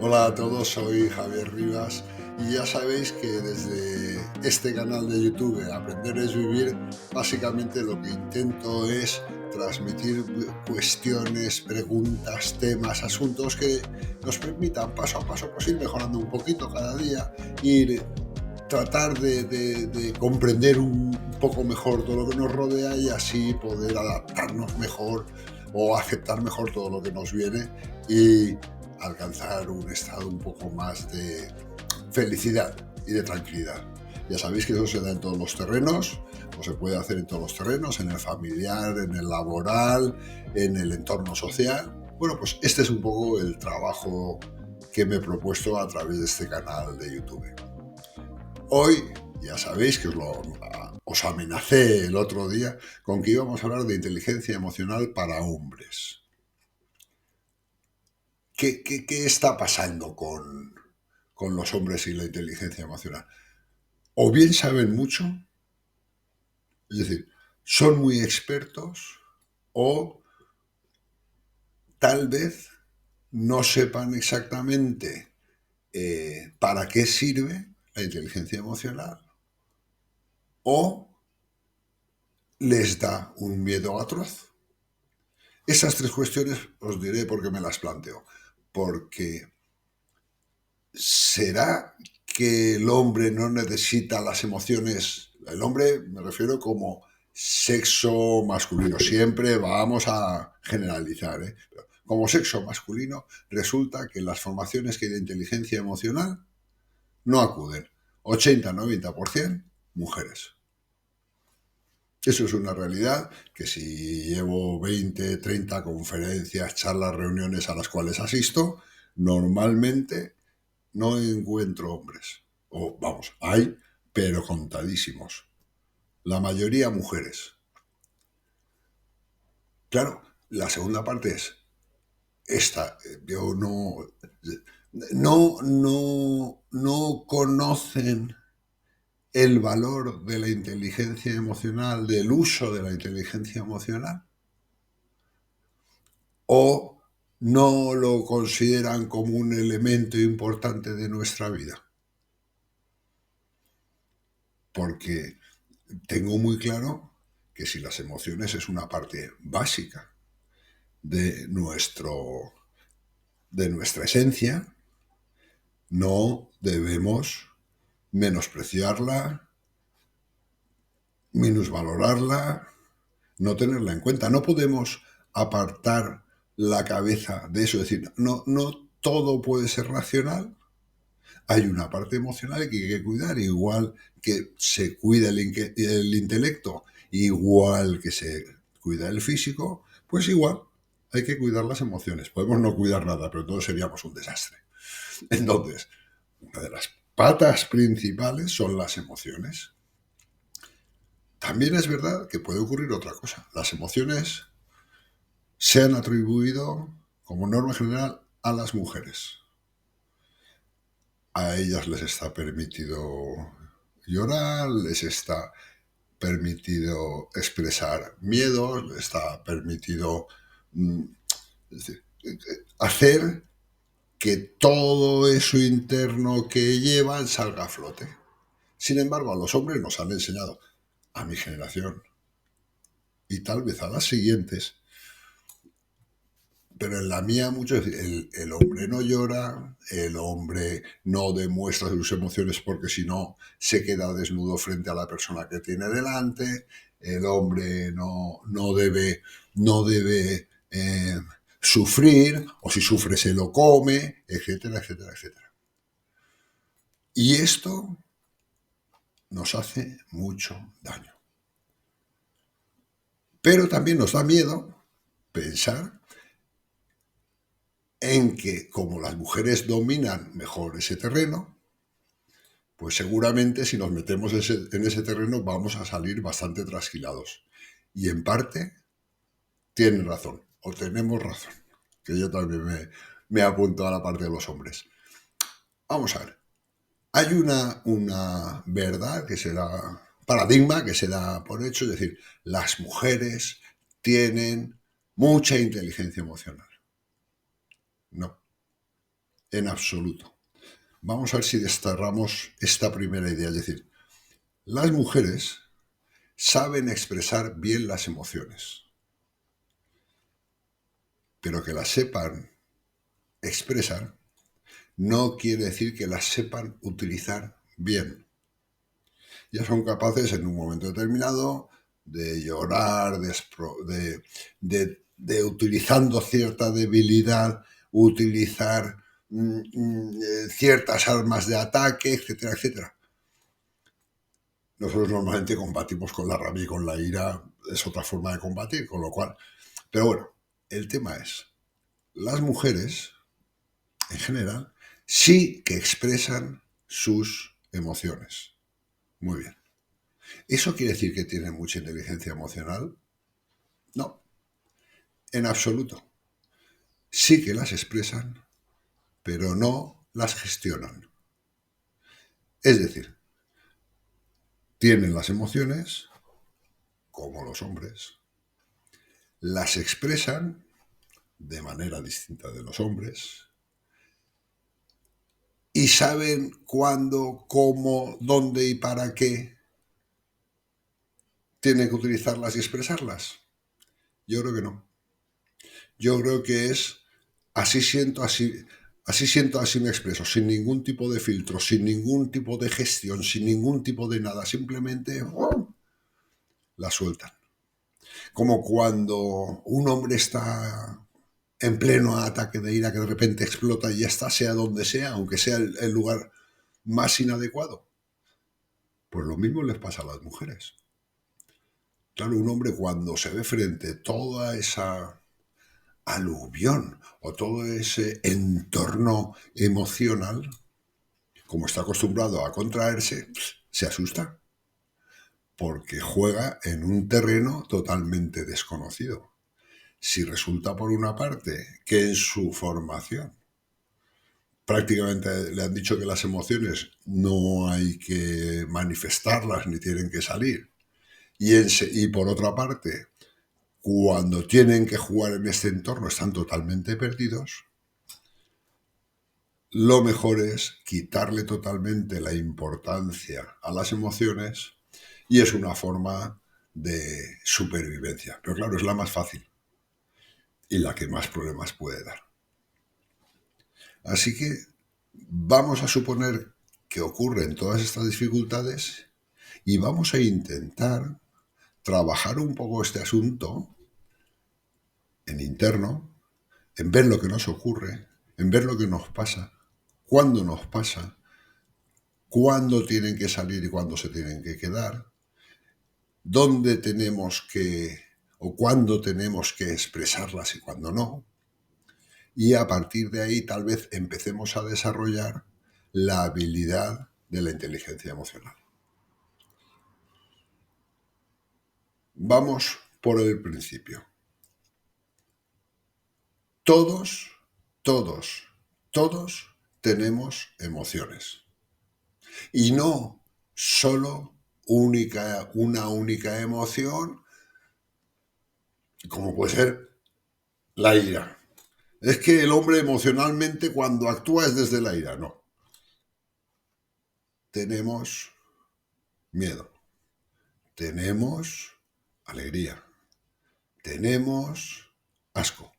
Hola a todos, soy Javier Rivas y ya sabéis que desde este canal de YouTube, Aprender es Vivir, básicamente lo que intento es transmitir cuestiones, preguntas, temas, asuntos que nos permitan paso a paso pues ir mejorando un poquito cada día, ir tratar de comprender un poco mejor todo lo que nos rodea y así poder adaptarnos mejor o aceptar mejor todo lo que nos viene y alcanzar un estado un poco más de felicidad y de tranquilidad. Ya sabéis que eso se da en todos los terrenos, o se puede hacer en todos los terrenos, en el familiar, en el laboral, en el entorno social. Bueno, pues este es un poco el trabajo que me he propuesto a través de este canal de YouTube. Hoy, ya sabéis que os amenacé el otro día con que íbamos a hablar de inteligencia emocional para hombres. ¿Qué está pasando con los hombres y la inteligencia emocional? O bien saben mucho, es decir, son muy expertos, o tal vez no sepan exactamente para qué sirve la inteligencia emocional, o les da un miedo atroz. Esas tres cuestiones os diré por qué me las planteo. Porque ¿será que el hombre no necesita las emociones? El hombre me refiero como sexo masculino. Siempre vamos a generalizar, ¿eh? Pero como sexo masculino, resulta que las formaciones que hay de inteligencia emocional no acuden. 80-90% mujeres. Eso es una realidad que si llevo 20, 30 conferencias, charlas, reuniones a las cuales asisto, normalmente no encuentro hombres. O vamos, hay, pero contadísimos. La mayoría mujeres. Claro, la segunda parte es esta. Yo no conocen el valor de la inteligencia emocional, del uso de la inteligencia emocional, o no lo consideran como un elemento importante de nuestra vida. Porque tengo muy claro que si las emociones es una parte básica de, de nuestra esencia, no debemos menospreciarla, minusvalorarla, no tenerla en cuenta. No podemos apartar la cabeza de eso, es decir, no todo puede ser racional. Hay una parte emocional que hay que cuidar, igual que se cuida el intelecto, igual que se cuida el físico, pues igual hay que cuidar las emociones. Podemos no cuidar nada, pero todos seríamos un desastre. Entonces, una de las patas principales son las emociones. También es verdad que puede ocurrir otra cosa. Las emociones se han atribuido, como norma general, a las mujeres. A ellas les está permitido llorar, les está permitido expresar miedos, les está permitido es decir, hacer que todo eso interno que llevan salga a flote. Sin embargo, a los hombres nos han enseñado, a mi generación y tal vez a las siguientes, pero en la mía mucho, el hombre no llora, el hombre no demuestra sus emociones porque si no se queda desnudo frente a la persona que tiene delante, el hombre no debe sufrir, o si sufre se lo come, etcétera, etcétera, etcétera. Y esto nos hace mucho daño. Pero también nos da miedo pensar en que como las mujeres dominan mejor ese terreno, pues seguramente si nos metemos en ese terreno vamos a salir bastante trasquilados. Y en parte tienen razón, o tenemos razón, que yo también me apunto a la parte de los hombres. Vamos a ver, hay una verdad que se da, paradigma que se da por hecho, es decir, las mujeres tienen mucha inteligencia emocional. No, en absoluto. Vamos a ver si desterramos esta primera idea. Es decir, las mujeres saben expresar bien las emociones, pero que las sepan expresar no quiere decir que las sepan utilizar bien. Ya son capaces en un momento determinado de llorar, de utilizando cierta debilidad, utilizar ciertas armas de ataque, etcétera, etcétera. Nosotros normalmente combatimos con la rabia y con la ira, es otra forma de combatir, con lo cual... Pero bueno, el tema es, las mujeres, en general, sí que expresan sus emociones. Muy bien. ¿Eso quiere decir que tienen mucha inteligencia emocional? No, en absoluto. Sí que las expresan, pero no las gestionan. Es decir, tienen las emociones, como los hombres, las expresan de manera distinta de los hombres y saben cuándo, cómo, dónde y para qué tienen que utilizarlas y expresarlas. Yo creo que no. Yo creo que es así siento, así siento, así me expreso, sin ningún tipo de filtro, sin ningún tipo de gestión, sin ningún tipo de nada, simplemente la sueltan. Como cuando un hombre está en pleno ataque de ira que de repente explota y ya está, sea donde sea, aunque sea el lugar más inadecuado. Pues lo mismo les pasa a las mujeres. Claro, un hombre cuando se ve frente a toda esa aluvión o todo ese entorno emocional, como está acostumbrado a contraerse, se asusta porque juega en un terreno totalmente desconocido. Si resulta por una parte que en su formación prácticamente le han dicho que las emociones no hay que manifestarlas ni tienen que salir, y por otra parte, cuando tienen que jugar en este entorno están totalmente perdidos, lo mejor es quitarle totalmente la importancia a las emociones y es una forma de supervivencia. Pero claro, es la más fácil y la que más problemas puede dar. Así que vamos a suponer que ocurren todas estas dificultades y vamos a intentar trabajar un poco este asunto en interno, en ver lo que nos ocurre, en ver lo que nos pasa, cuándo tienen que salir y cuándo se tienen que quedar, dónde tenemos que o cuándo tenemos que expresarlas y cuándo no. Y a partir de ahí tal vez empecemos a desarrollar la habilidad de la inteligencia emocional. Vamos por el principio. Todos, todos, todos tenemos emociones. Y no solo una única emoción, como puede ser la ira. Es que el hombre emocionalmente cuando actúa es desde la ira. No. Tenemos miedo, tenemos alegría, tenemos asco,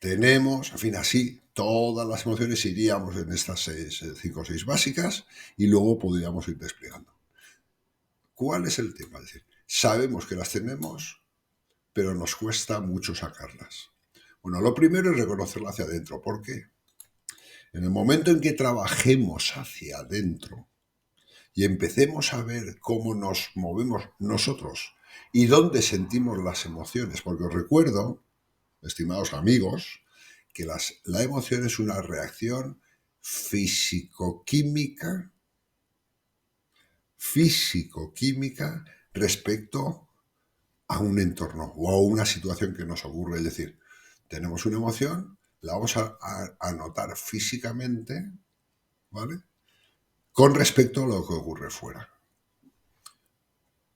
tenemos, en fin, así todas las emociones iríamos en estas 5 o 6 básicas y luego podríamos ir desplegando. ¿Cuál es el tema? Es decir, sabemos que las tenemos, pero nos cuesta mucho sacarlas. Bueno, lo primero es reconocerla hacia adentro. ¿Por qué? En el momento en que trabajemos hacia adentro y empecemos a ver cómo nos movemos nosotros y dónde sentimos las emociones, porque os recuerdo, estimados amigos, que la emoción es una reacción físico-química respecto a un entorno o a una situación que nos ocurre. Es decir, tenemos una emoción, la vamos a notar físicamente, ¿vale? Con respecto a lo que ocurre fuera.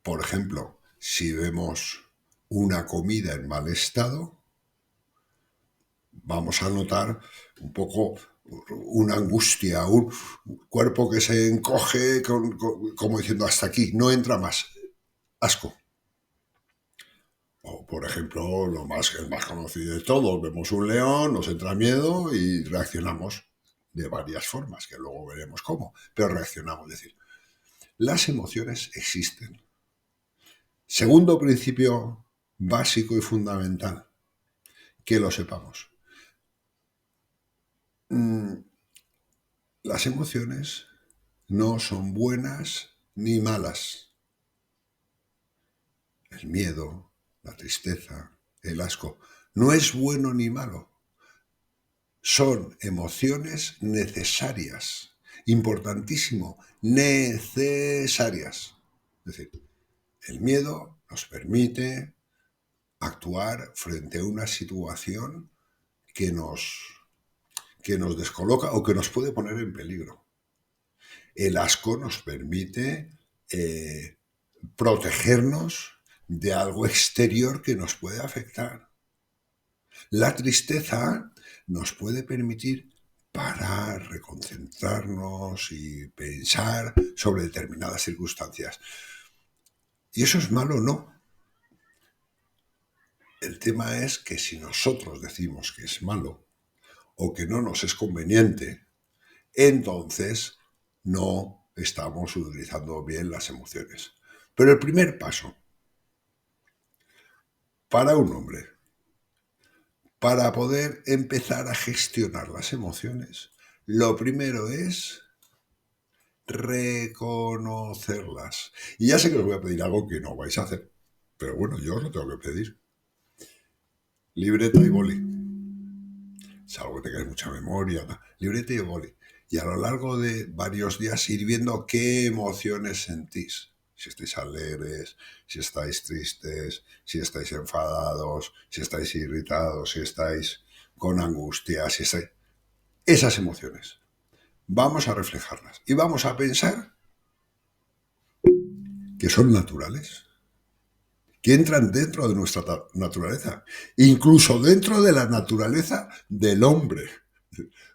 Por ejemplo, si vemos una comida en mal estado, vamos a notar un poco una angustia, un cuerpo que se encoge como diciendo hasta aquí, no entra más, asco. O, por ejemplo, el más conocido de todos, vemos un león, nos entra miedo y reaccionamos de varias formas, que luego veremos cómo, pero reaccionamos. Es decir, las emociones existen. Segundo principio básico y fundamental, que lo sepamos. Las emociones no son buenas ni malas. El miedo, la tristeza, el asco, no es bueno ni malo. Son emociones necesarias. Importantísimo, necesarias. Es decir, el miedo nos permite actuar frente a una situación que nos descoloca o que nos puede poner en peligro. El asco nos permite protegernos de algo exterior que nos puede afectar. La tristeza nos puede permitir parar, reconcentrarnos y pensar sobre determinadas circunstancias. ¿Y eso es malo o no? El tema es que si nosotros decimos que es malo o que no nos es conveniente, entonces no estamos utilizando bien las emociones. Pero el primer paso para un hombre, para poder empezar a gestionar las emociones, lo primero es reconocerlas. Y ya sé que os voy a pedir algo que no vais a hacer, pero bueno, yo os lo tengo que pedir. Libreta y boli. Salvo que tengáis mucha memoria. Libreta y boli. Y a lo largo de varios días ir viendo qué emociones sentís. Si estáis alegres, si estáis tristes, si estáis enfadados, si estáis irritados, si estáis con angustia, si estáis... Esas emociones. Vamos a reflejarlas y vamos a pensar que son naturales, que entran dentro de nuestra naturaleza, incluso dentro de la naturaleza del hombre.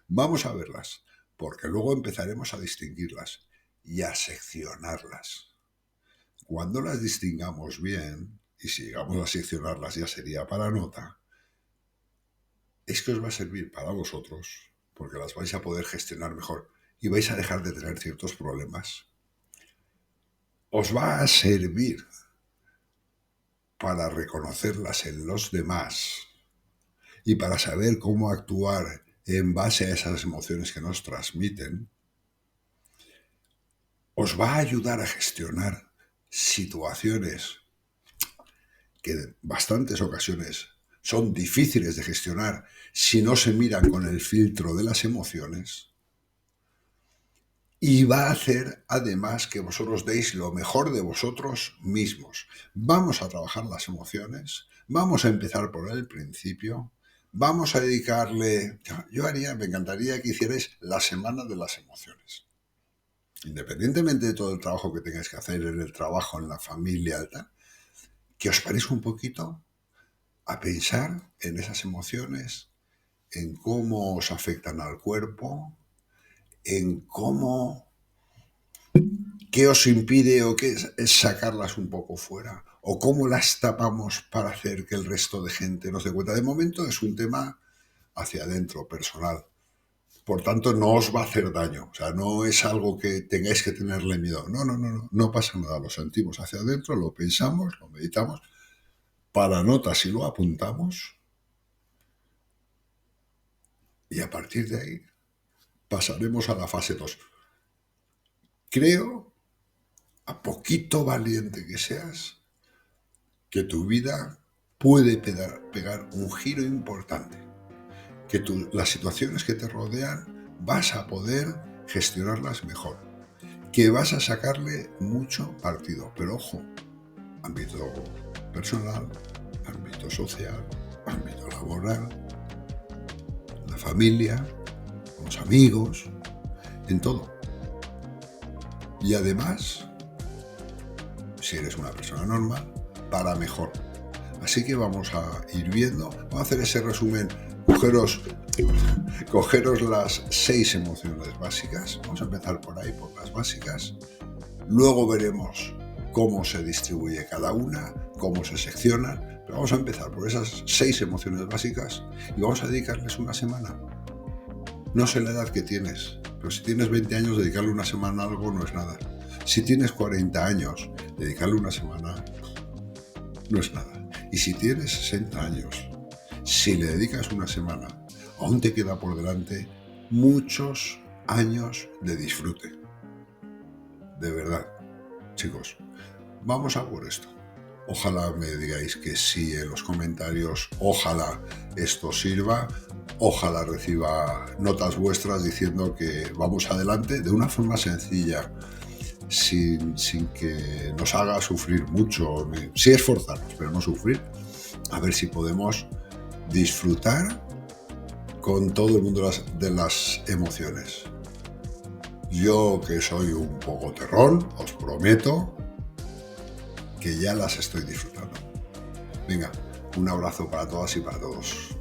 Vamos a verlas, porque luego empezaremos a distinguirlas y a seccionarlas. Cuando las distingamos bien, y si llegamos a seccionarlas ya sería para nota, es que os va a servir para vosotros, porque las vais a poder gestionar mejor y vais a dejar de tener ciertos problemas. Os va a servir para reconocerlas en los demás y para saber cómo actuar en base a esas emociones que nos transmiten. Os va a ayudar a gestionar situaciones que en bastantes ocasiones son difíciles de gestionar si no se miran con el filtro de las emociones. Y va a hacer, además, que vosotros deis lo mejor de vosotros mismos. Vamos a trabajar las emociones, vamos a empezar por el principio, vamos a dedicarle... me encantaría que hicierais la semana de las emociones. Independientemente de todo el trabajo que tengáis que hacer en el trabajo, en la familia, que os paréis un poquito a pensar en esas emociones, en cómo os afectan al cuerpo, en qué os impide o qué es sacarlas un poco fuera, o cómo las tapamos para hacer que el resto de gente nos dé cuenta. De momento es un tema hacia adentro, personal. Por tanto, no os va a hacer daño. O sea, no es algo que tengáis que tenerle miedo. No pasa nada. Lo sentimos hacia adentro, lo pensamos, lo meditamos, para notas y lo apuntamos. Y a partir de ahí pasaremos a la fase 2. Creo, a poquito valiente que seas, que tu vida puede pegar un giro importante. Que las situaciones que te rodean vas a poder gestionarlas mejor. Que vas a sacarle mucho partido. Pero ojo, ámbito personal, ámbito social, ámbito laboral, la familia, los amigos, en todo. Y además, si eres una persona normal, para mejor. Así que vamos a ir viendo, vamos a hacer ese resumen cogeros las 6 emociones básicas. Vamos a empezar por ahí, por las básicas. Luego veremos cómo se distribuye cada una, cómo se seccionan. Pero vamos a empezar por esas 6 emociones básicas y vamos a dedicarles una semana. No sé la edad que tienes, pero si tienes 20 años, dedicarle una semana a algo no es nada. Si tienes 40 años, dedicarle una semana no es nada. Y si tienes 60 años, si le dedicas una semana, aún te queda por delante muchos años de disfrute. De verdad, chicos, vamos a por esto. Ojalá me digáis que sí en los comentarios, ojalá esto sirva, ojalá reciba notas vuestras diciendo que vamos adelante de una forma sencilla, sin que nos haga sufrir mucho, sí esforzarnos, pero no sufrir, a ver si podemos disfrutar con todo el mundo de las emociones. Yo, que soy un poco terrón, os prometo que ya las estoy disfrutando. Venga, un abrazo para todas y para todos.